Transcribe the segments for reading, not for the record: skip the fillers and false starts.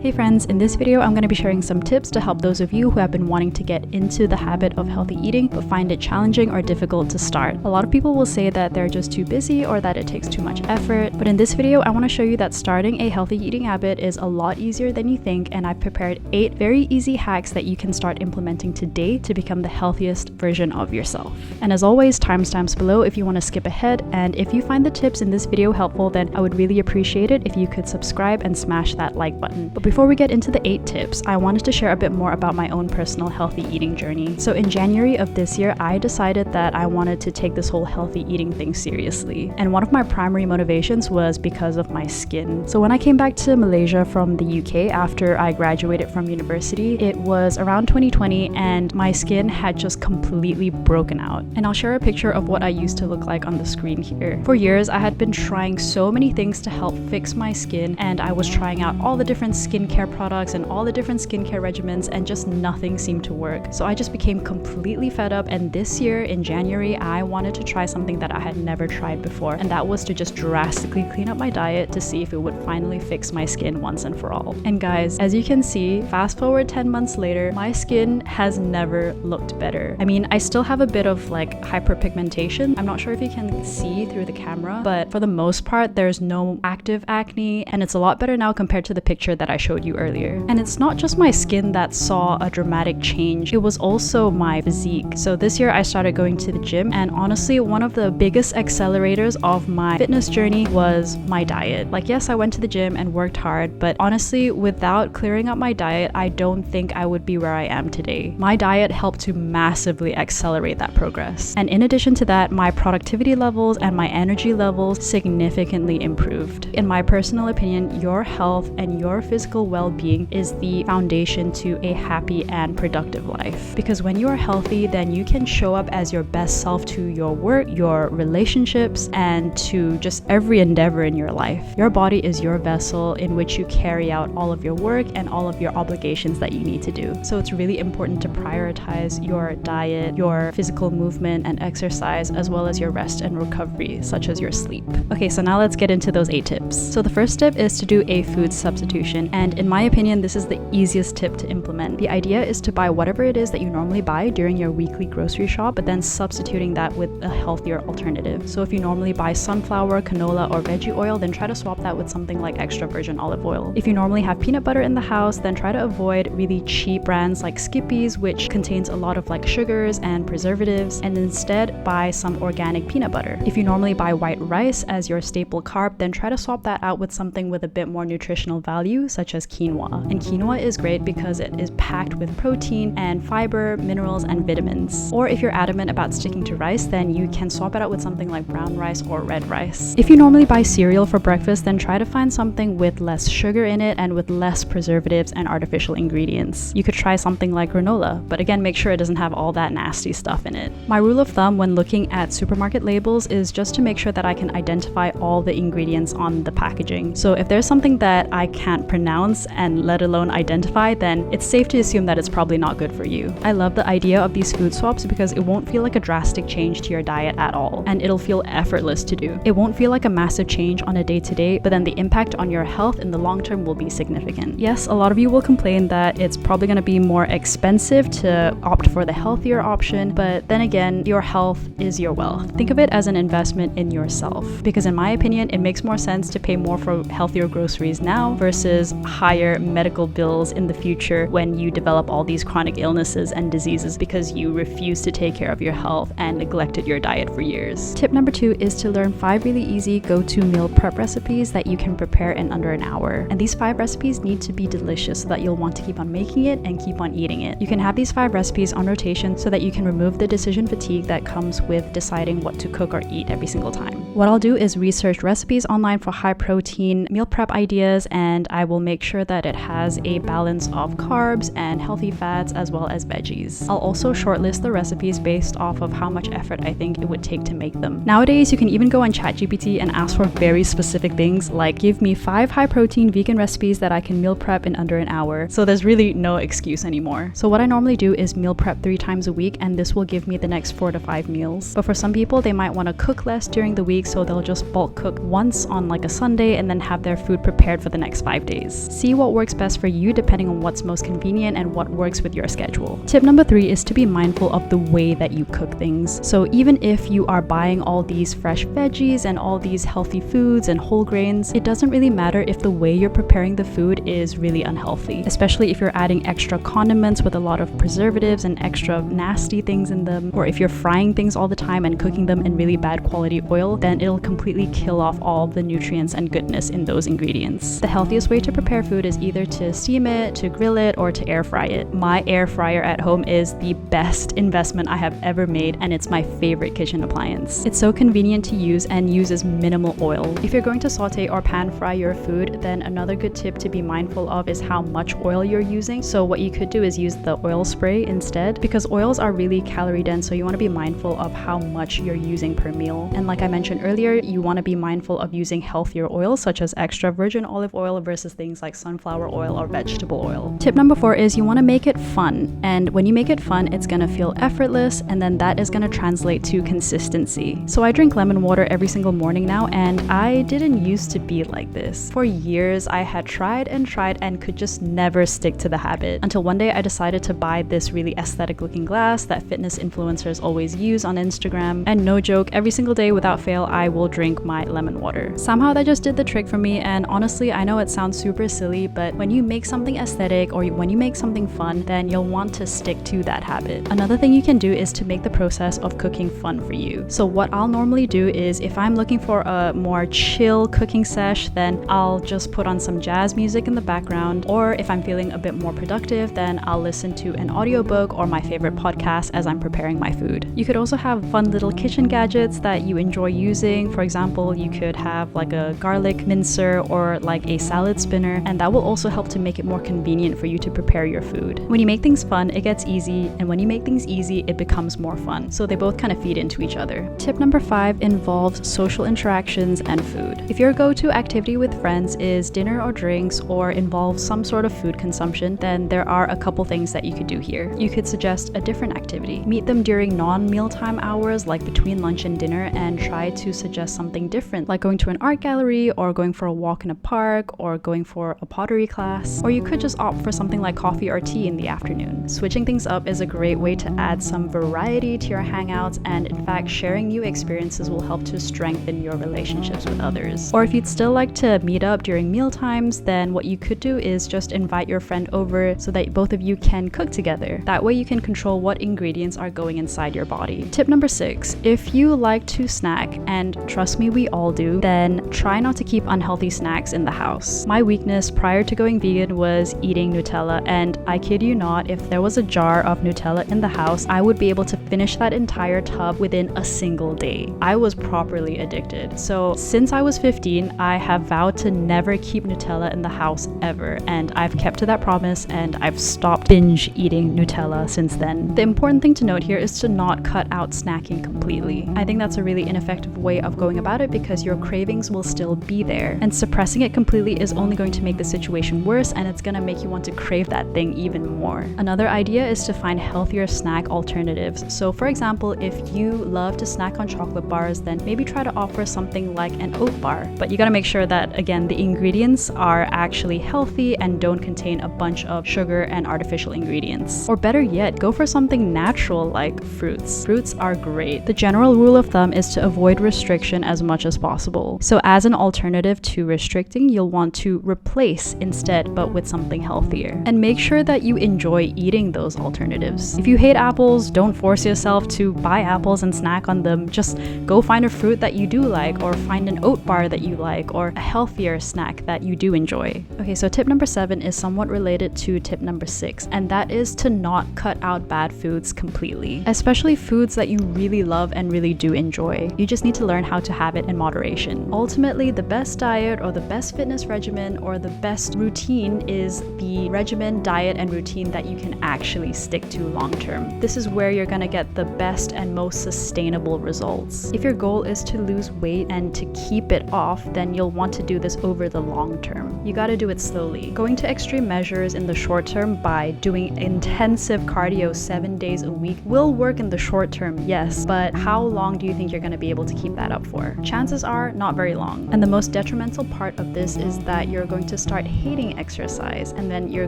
Hey friends, in this video I'm going to be sharing some tips to help those of you who have been wanting to get into the habit of healthy eating but find it challenging or difficult to start. A lot of people will say that they're just too busy or that it takes too much effort, but in this video I want to show you that starting a healthy eating habit is a lot easier than you think, and I've prepared 8 very easy hacks that you can start implementing today to become the healthiest version of yourself. And as always, timestamps below if you want to skip ahead, and if you find the tips in this video helpful, then I would really appreciate it if you could subscribe and smash that like button. But before we get into the 8 tips, I wanted to share a bit more about my own personal healthy eating journey. So in January of this year, I decided that I wanted to take this whole healthy eating thing seriously. And one of my primary motivations was because of my skin. So when I came back to Malaysia from the UK after I graduated from university, it was around 2020 and my skin had just completely broken out. And I'll share a picture of what I used to look like on the screen here. For years, I had been trying so many things to help fix my skin, and I was trying out all the different skincare products and all the different skincare regimens, and just nothing seemed to work. So I just became completely fed up, and this year in January I wanted to try something that I had never tried before, and that was to just drastically clean up my diet to see if it would finally fix my skin once and for all. And guys, as you can see, fast forward 10 months later, my skin has never looked better. I mean, I still have a bit of like hyperpigmentation. I'm not sure if you can see through the camera, but for the most part there's no active acne, and it's a lot better now compared to the picture that I showed you earlier. And it's not just my skin that saw a dramatic change, it was also my physique. So this year I started going to the gym, and honestly one of the biggest accelerators of my fitness journey was my diet. Like, yes, I went to the gym and worked hard, but honestly without clearing up my diet, I don't think I would be where I am today. My diet helped to massively accelerate that progress. And in addition to that, my productivity levels and my energy levels significantly improved. In my personal opinion, your health and your physical well-being is the foundation to a happy and productive life. Because when you are healthy, then you can show up as your best self to your work, your relationships, and to just every endeavor in your life. Your body is your vessel in which you carry out all of your work and all of your obligations that you need to do. So it's really important to prioritize your diet, your physical movement and exercise, as well as your rest and recovery, such as your sleep. Okay, so now let's get into those 8 tips. So the first tip is to do a food substitution, and in my opinion this is the easiest tip to implement. The idea is to buy whatever it is that you normally buy during your weekly grocery shop, but then substituting that with a healthier alternative. So if you normally buy sunflower, canola, or veggie oil, then try to swap that with something like extra virgin olive oil. If you normally have peanut butter in the house, then try to avoid really cheap brands like Skippy's, which contains a lot of like sugars and preservatives, and instead buy some organic peanut butter. If you normally buy white rice as your staple carb, then try to swap that out with something with a bit more nutritional value, such as quinoa. And quinoa is great because it is packed with protein and fiber, minerals, and vitamins. Or if you're adamant about sticking to rice, then you can swap it out with something like brown rice or red rice. If you normally buy cereal for breakfast, then try to find something with less sugar in it and with less preservatives and artificial ingredients. You could try something like granola, but again, make sure it doesn't have all that nasty stuff in it. My rule of thumb when looking at supermarket labels is just to make sure that I can identify all the ingredients on the packaging. So if there's something that I can't pronounce and let alone identify, then it's safe to assume that it's probably not good for you. I love the idea of these food swaps because it won't feel like a drastic change to your diet at all, and it'll feel effortless to do. It won't feel like a massive change on a day-to-day, but then the impact on your health in the long term will be significant. Yes, a lot of you will complain that it's probably going to be more expensive to opt for the healthier option, but then again, your health is your wealth. Think of it as an investment in yourself, because in my opinion, it makes more sense to pay more for healthier groceries now versus higher medical bills in the future when you develop all these chronic illnesses and diseases because you refuse to take care of your health and neglected your diet for years. Tip number 2 is to learn 5 really easy go-to meal prep recipes that you can prepare in under an hour. And these 5 recipes need to be delicious so that you'll want to keep on making it and keep on eating it. You can have these 5 recipes on rotation so that you can remove the decision fatigue that comes with deciding what to cook or eat every single time. What I'll do is research recipes online for high protein meal prep ideas, and I will make sure that it has a balance of carbs and healthy fats as well as veggies. I'll also shortlist the recipes based off of how much effort I think it would take to make them. Nowadays, you can even go on ChatGPT and ask for very specific things like, give me 5 high protein vegan recipes that I can meal prep in under an hour. So there's really no excuse anymore. So what I normally do is meal prep 3 times a week, and this will give me the next 4 to 5 meals. But for some people, they might want to cook less during the week, so they'll just bulk cook once on like a Sunday and then have their food prepared for the next 5 days. See what works best for you depending on what's most convenient and what works with your schedule. Tip number 3 is to be mindful of the way that you cook things. So even if you are buying all these fresh veggies and all these healthy foods and whole grains, it doesn't really matter if the way you're preparing the food is really unhealthy, especially if you're adding extra condiments with a lot of preservatives and extra nasty things in them, or if you're frying things all the time and cooking them in really bad quality oil, then it'll completely kill off all the nutrients and goodness in those ingredients. The healthiest way to prepare food is either to steam it, to grill it, or to air fry it. My air fryer at home is the best investment I have ever made, and it's my favorite kitchen appliance. It's so convenient to use and uses minimal oil. If you're going to saute or pan fry your food, then another good tip to be mindful of is how much oil you're using. So what you could do is use the oil spray instead, because oils are really calorie dense, so you want to be mindful of how much you're using per meal. And like I mentioned earlier, you want to be mindful of using healthier oils such as extra virgin olive oil versus things like sunflower oil or vegetable oil. Tip number 4 is you want to make it fun, and when you make it fun, it's going to feel effortless, and then that is going to translate to consistency. So I drink lemon water every single morning now, and I didn't used to be like this. For years, I had tried and could just never stick to the habit, until one day I decided to buy this really aesthetic looking glass that fitness influencers always use on Instagram, and no joke, every single day without fail, I will drink my lemon water. Somehow that just did the trick for me, and honestly, I know it sounds super silly, but when you make something aesthetic or when you make something fun, then you'll want to stick to that habit. Another thing you can do is to make the process of cooking fun for you. So what I'll normally do is, if I'm looking for a more chill cooking sesh, then I'll just put on some jazz music in the background, or if I'm feeling a bit more productive, then I'll listen to an audiobook or my favorite podcast as I'm preparing my food. You could also have fun little kitchen gadgets that you enjoy using. For example, you could have like a garlic mincer or like a salad spinner, and that will also help to make it more convenient for you to prepare your food. When you make things fun, it gets easy, and when you make things easy, it becomes more fun. So they both kind of feed into each other. Tip number 5 involves social interactions and food. If your go-to activity with friends is dinner or drinks, or involves some sort of food consumption, then there are a couple things that you could do here. You could suggest a different activity. Meet them during non-mealtime hours, like between lunch and dinner, and try to suggest something different, like going to an art gallery, or going for a walk in a park, or going for a pottery class. Or you could just opt for something like coffee or tea in the afternoon. Switching things up is a great way to add some variety to your hangouts, and in fact, sharing new experiences will help to strengthen your relationships with others. Or if you'd still like to meet up during meal times, then what you could do is just invite your friend over so that both of you can cook together. That way you can control what ingredients are going inside your body. Tip number 6, if you like to snack, and trust me, we all do, then try not to keep unhealthy snacks in the house. My weakness prior to going vegan was eating Nutella, and I kid you not, if there was a jar of Nutella in the house, I would be able to finish that entire tub within a single day. I was properly addicted. So since I was 15, I have vowed to never keep Nutella in the house ever, and I've kept to that promise, and I've stopped binge eating Nutella since then. The important thing to note here is to not cut out snacking completely. I think that's a really ineffective way of going about it, because your cravings will still be there, and suppressing it completely is only going to make the situation worse, and it's gonna make you want to crave that thing even more. Another idea is to find healthier snack alternatives. So for example, if you love to snack on chocolate bars, then maybe try to offer something like an oat bar. But you gotta make sure that, again, the ingredients are actually healthy and don't contain a bunch of sugar and artificial ingredients. Or better yet, go for something natural like fruits. Fruits are great. The general rule of thumb is to avoid restriction as much as possible. So as an alternative to restricting, you'll want to replace instead, but with something healthier. And make sure that you enjoy eating those alternatives. If you hate apples, don't force yourself to buy apples and snack on them. Just go find a fruit that you do like, or find an oat bar that you like, or a healthier snack that you do enjoy. Okay, so tip number 7 is somewhat related to tip number 6, and that is to not cut out bad foods completely, especially foods that you really love and really do enjoy. You just need to learn how to have it in moderation. Ultimately, the best diet or the best fitness regimen or the best routine is the regimen, diet, and routine that you can actually stick to long term. This is where you're gonna get the best and most sustainable results. If your goal is to lose weight and to keep it off, then you'll want to do this over the long term. You gotta do it slowly. Going to extreme measures in the short term by doing intensive cardio 7 days a week will work in the short term, yes, but how long do you think you're gonna be able to keep that up for? Chances are not very long. And the most detrimental part of this is that you're going to to start hating exercise, and then you're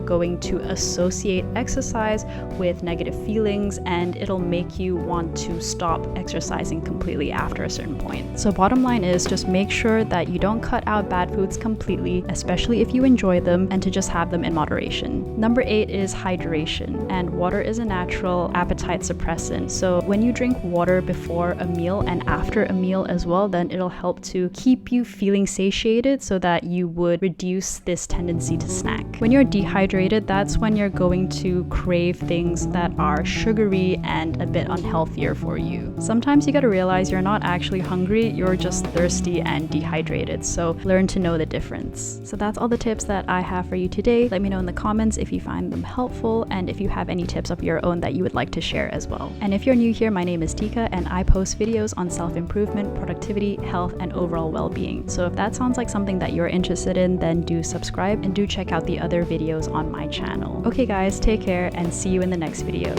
going to associate exercise with negative feelings, and it'll make you want to stop exercising completely after a certain point. So bottom line is just make sure that you don't cut out bad foods completely, especially if you enjoy them, and to just have them in moderation. Number 8 is hydration, and water is a natural appetite suppressant. So when you drink water before a meal and after a meal as well, then it'll help to keep you feeling satiated so that you would reduce this tendency to snack. When you're dehydrated, that's when you're going to crave things that are sugary and a bit unhealthier for you. Sometimes you gotta realize you're not actually hungry, you're just thirsty and dehydrated. So learn to know the difference. So that's all the tips that I have for you today. Let me know in the comments if you find them helpful and if you have any tips of your own that you would like to share as well. And if you're new here, my name is Tika and I post videos on self-improvement, productivity, health, and overall well-being. So if that sounds like something that you're interested in, then do subscribe and do check out the other videos on my channel. Okay guys, take care and see you in the next video.